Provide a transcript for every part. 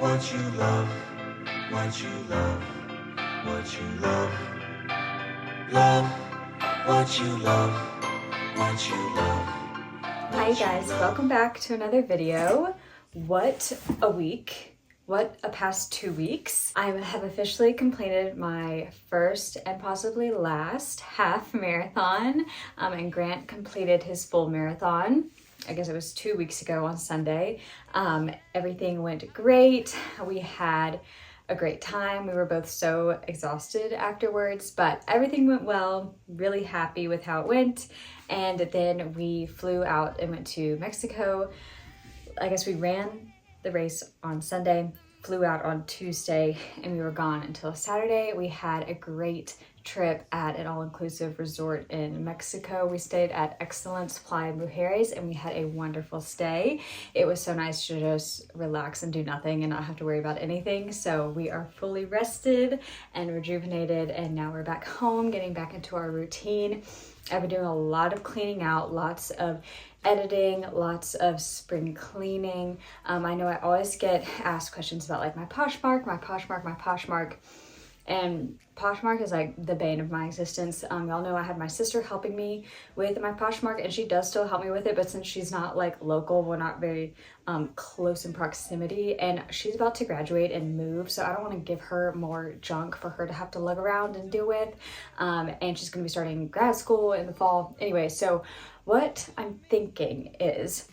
what you love, what you love, what you love. Love what you love, what you love. Hi guys, welcome back to another video. What a week. What a past 2 weeks. I have officially completed my first and possibly last half marathon, and Grant completed his full marathon. I guess it was 2 weeks ago on Sunday. Everything went great. We had a great time. We were both so exhausted afterwards, but everything went well. Really happy with how it went. And then we flew out and went to Mexico. I guess we ran the race on Sunday, flew out on Tuesday, and we were gone until Saturday. We had a great trip at an all-inclusive resort in Mexico. We stayed at Excellence Playa Mujeres and we had a wonderful stay. It was so nice to just relax and do nothing and not have to worry about anything. So we are fully rested and rejuvenated, and now we're back home, getting back into our routine. I've been doing a lot of cleaning out, lots of editing, lots of spring cleaning. I know I always get asked questions about like my Poshmark. And Poshmark is like the bane of my existence. Y'all know I had my sister helping me with my Poshmark, and she does still help me with it, but since she's not like local, we're not very close in proximity, and she's about to graduate and move, so I don't want to give her more junk for her to have to lug around and deal with. And she's going to be starting grad school in the fall. Anyway, so what I'm thinking is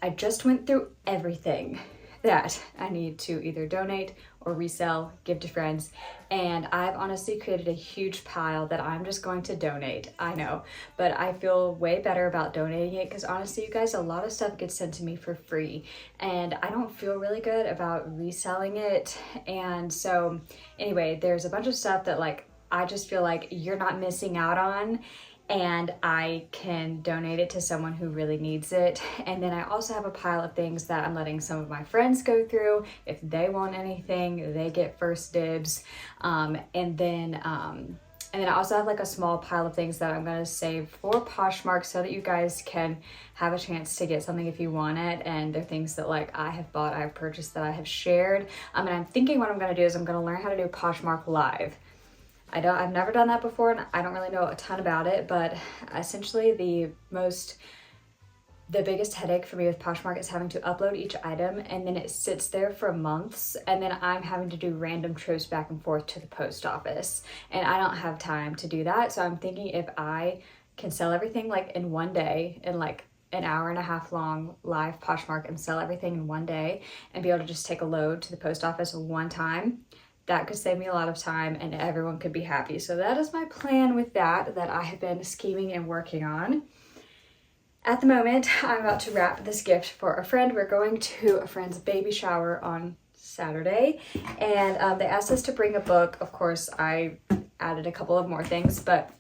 I just went through everything that I need to either donate or resell, give to friends, and I've honestly created a huge pile that I'm just going to donate. I know, but I feel way better about donating it because honestly, you guys, a lot of stuff gets sent to me for free and I don't feel really good about reselling it. And so anyway, there's a bunch of stuff that like I just feel like you're not missing out on, and I can donate it to someone who really needs it. And then I also have a pile of things that I'm letting some of my friends go through. If they want anything, they get first dibs. And then I also have like a small pile of things that I'm gonna save for Poshmark so that you guys can have a chance to get something if you want it. And they're things that like I have bought, I've purchased, that I have shared. And I'm thinking what I'm gonna do is I'm gonna learn how to do Poshmark Live. I've never done that before, and I don't really know a ton about it, but essentially the biggest headache for me with Poshmark is having to upload each item, and then it sits there for months, and then I'm having to do random trips back and forth to the post office, and I don't have time to do that. So I'm thinking if I can sell everything like in one day, in like an hour and a half long live Poshmark, and sell everything in one day and be able to just take a load to the post office one time, that could save me a lot of time and everyone could be happy. So that is my plan with that I have been scheming and working on. At the moment, I'm about to wrap this gift for a friend. We're going to a friend's baby shower on Saturday, and they asked us to bring a book. Of course, I added a couple of more things, but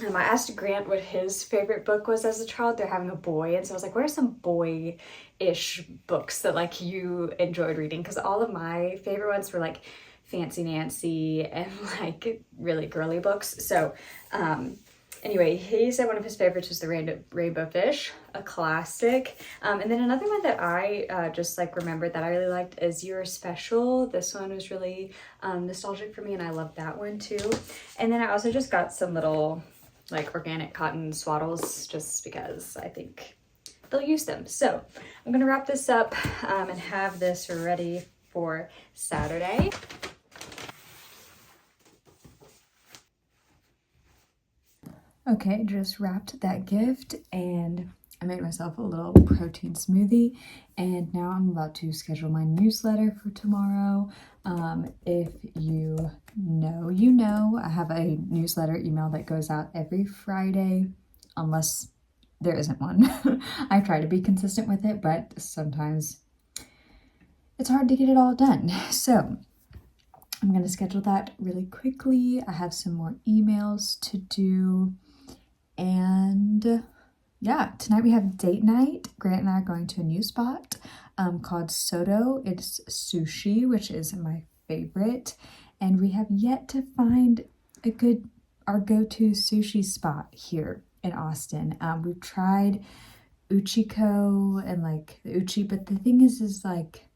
I asked Grant what his favorite book was as a child. They're having a boy, and so I was like, what are some boy-ish books that like you enjoyed reading? Because all of my favorite ones were like Fancy Nancy and like really girly books. So anyway, he said one of his favorites was The Rainbow Fish, a classic. And then another one that I just like remembered that I really liked is You're Special. This one was really nostalgic for me, and I love that one too. And then I also just got some little like organic cotton swaddles just because I think they'll use them. So I'm gonna wrap this up and have this ready for Saturday. Okay, just wrapped that gift, and I made myself a little protein smoothie, and now I'm about to schedule my newsletter for tomorrow. If you know, you know, I have a newsletter email that goes out every Friday, unless there isn't one. I try to be consistent with it, but sometimes it's hard to get it all done. So I'm going to schedule that really quickly. I have some more emails to do. And yeah, tonight we have date night. Grant and I are going to a new spot called Soto. It's sushi, which is my favorite. And we have yet to find our go-to sushi spot here in Austin. We've tried Uchiko and like the Uchi, but the thing is like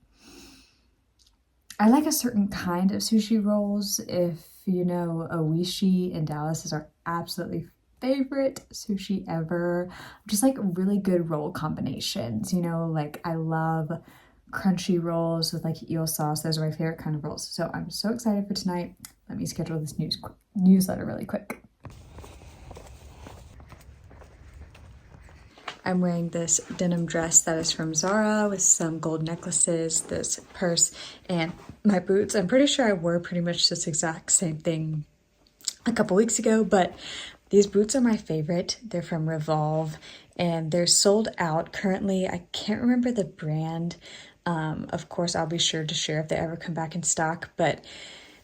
I like a certain kind of sushi rolls. If you know, Oishi in Dallas is our absolutely favorite sushi ever. Just like really good roll combinations, you know, like I love crunchy rolls with like eel sauce. Those are my favorite kind of rolls. So I'm so excited for tonight. Let me schedule this newsletter really quick. I'm wearing this denim dress that is from Zara with some gold necklaces, this purse, and my boots. I'm pretty sure I wore pretty much this exact same thing a couple weeks ago, but these boots are my favorite. They're from Revolve and they're sold out currently. I can't remember the brand. Of course, I'll be sure to share if they ever come back in stock, but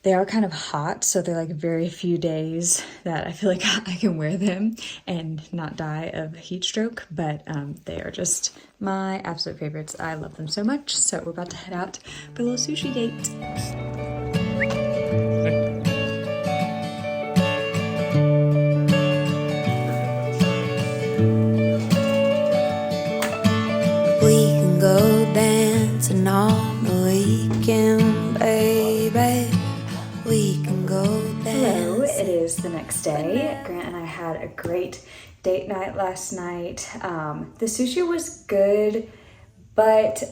they are kind of hot, so they're like very few days that I feel like I can wear them and not die of heat stroke, but they are just my absolute favorites. I love them so much. So we're about to head out for a little sushi date. We can go dancing on the weekend, baby. We can go Hello, dancing. it is the next day. Grant and I had a great date night last night. The sushi was good, but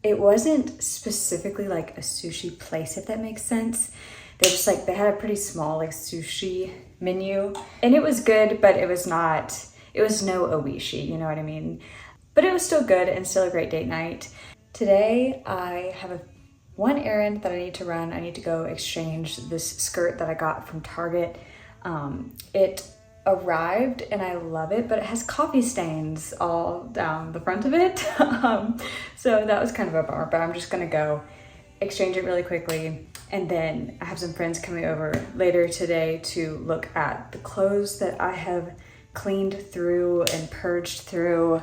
it wasn't specifically like a sushi place, if that makes sense. They're just like, they had a pretty small like sushi menu and it was good, but it was no oishi, you know what I mean? But it was still good and still a great date night. Today I have one errand that I need to run. I need to go exchange this skirt that I got from Target. It arrived and I love it, but it has coffee stains all down the front of it. So that was kind of a bummer, but I'm just gonna go exchange it really quickly. And then I have some friends coming over later today to look at the clothes that I have cleaned through and purged through.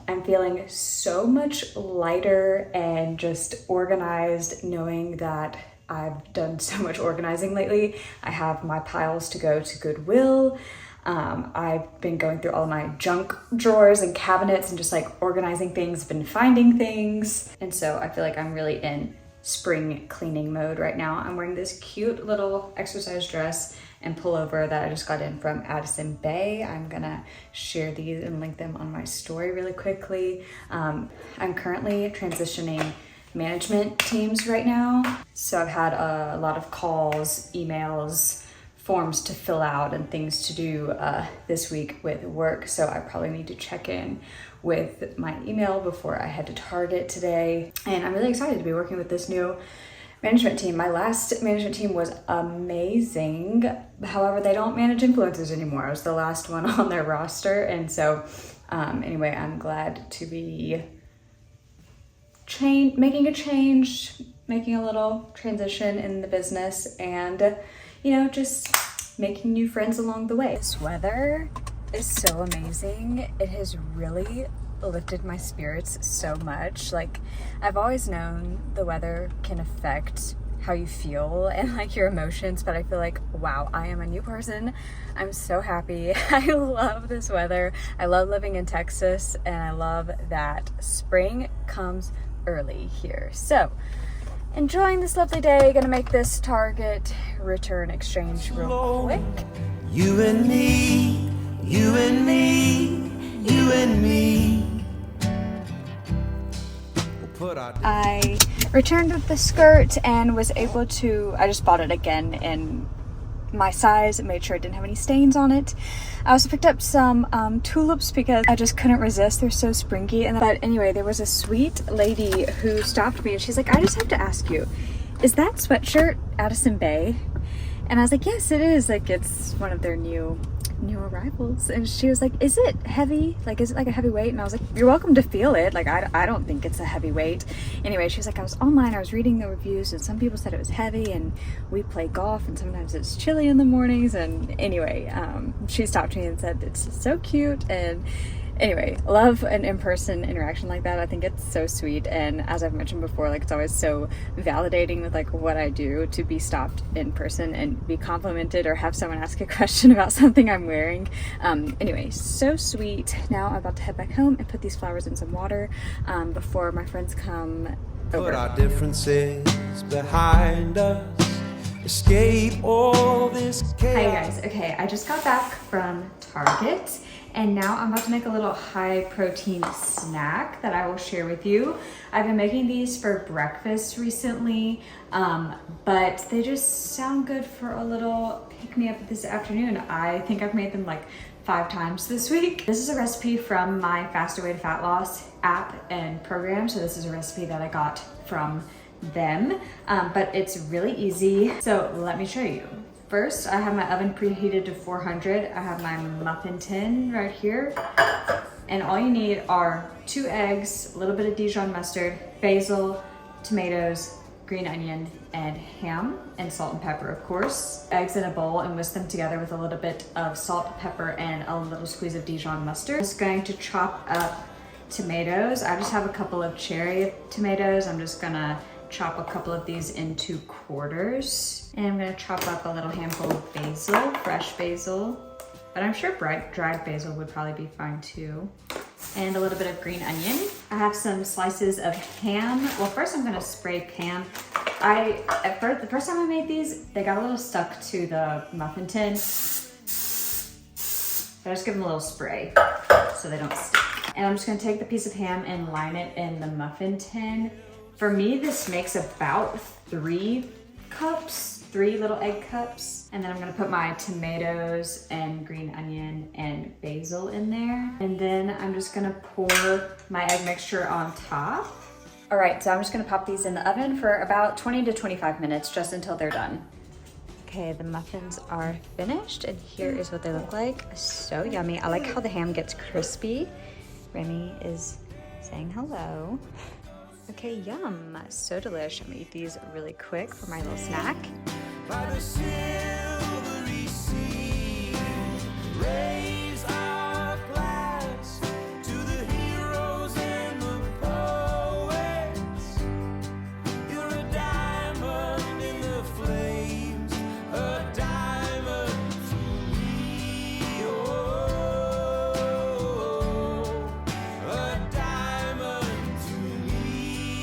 I'm feeling so much lighter and just organized, knowing that I've done so much organizing lately. I have my piles to go to Goodwill. I've been going through all my junk drawers and cabinets and just like organizing things, been finding things. And so I feel like I'm really in spring cleaning mode right now. I'm wearing this cute little exercise dress and pullover that I just got in from Addison Bay. I'm gonna share these and link them on my story really quickly. I'm currently transitioning management teams right now. So I've had a lot of calls, emails, forms to fill out and things to do this week with work. So I probably need to check in with my email before I head to Target today. And I'm really excited to be working with this new management team. My last management team was amazing. However, they don't manage influencers anymore. I was the last one on their roster. And so anyway, I'm glad to be making a change, making a little transition in the business and, you know, just making new friends along the way. This weather is so amazing. It has really lifted my spirits so much. Like, I've always known the weather can affect how you feel and like your emotions, but I feel like, wow, I am a new person. I'm so happy. I love this weather. I love living in Texas and I love that spring comes early here. So enjoying this lovely day. Gonna make this Target return exchange real quick. You and me, you and me, you and me. I returned with the skirt and was able to, I just bought it again in my size, made sure it didn't have any stains on it. I also picked up some tulips because I just couldn't resist. They're so springy. But anyway, there was a sweet lady who stopped me and she's like, I just have to ask you, is that sweatshirt Addison Bay? And I was like, yes, it is. Like, it's one of their new arrivals. And she was like, is it heavy? Like, is it like a heavy weight? And I was like, you're welcome to feel it. Like, I don't think it's a heavy weight. Anyway, she was like, I was online, I was reading the reviews and some people said it was heavy and we play golf and sometimes it's chilly in the mornings. And anyway, she stopped me and said, it's so cute. And anyway, love an in-person interaction like that. I think it's so sweet. And as I've mentioned before, like, it's always so validating with like what I do to be stopped in person and be complimented or have someone ask a question about something I'm wearing. Anyway, so sweet. Now I'm about to head back home and put these flowers in some water before my friends come Put our differences behind us. Escape all this chaos. Hi guys, okay, I just got back from Target and now I'm about to make a little high protein snack that I will share with you. I've been making these for breakfast recently, but they just sound good for a little pick-me-up this afternoon. I think I've made them like 5 times this week. This is a recipe from my Faster Way to Fat Loss app and program, so this is a recipe that I got from them, but it's really easy. So let me show you. First, I have my oven preheated to 400. I have my muffin tin right here. And all you need are 2 eggs, a little bit of Dijon mustard, basil, tomatoes, green onion, and ham, and salt and pepper, of course. Eggs in a bowl and whisk them together with a little bit of salt, pepper, and a little squeeze of Dijon mustard. I'm just going to chop up tomatoes. I just have a couple of cherry tomatoes. I'm just gonna chop a couple of these into quarters. And I'm gonna chop up a little handful of basil, fresh basil, but I'm sure dried basil would probably be fine too. And a little bit of green onion. I have some slices of ham. Well, first I'm gonna spray pan. The first time I made these, they got a little stuck to the muffin tin. So I just give them a little spray so they don't stick. And I'm just gonna take the piece of ham and line it in the muffin tin. For me, this makes about 3 cups, 3 little egg cups. And then I'm gonna put my tomatoes and green onion and basil in there. And then I'm just gonna pour my egg mixture on top. All right, so I'm just gonna pop these in the oven for about 20 to 25 minutes, just until they're done. Okay, the muffins are finished, and here is what they look like. So yummy. I like how the ham gets crispy. Remy is saying hello. Okay, yum, so delish. I'm gonna eat these really quick for my little snack. By the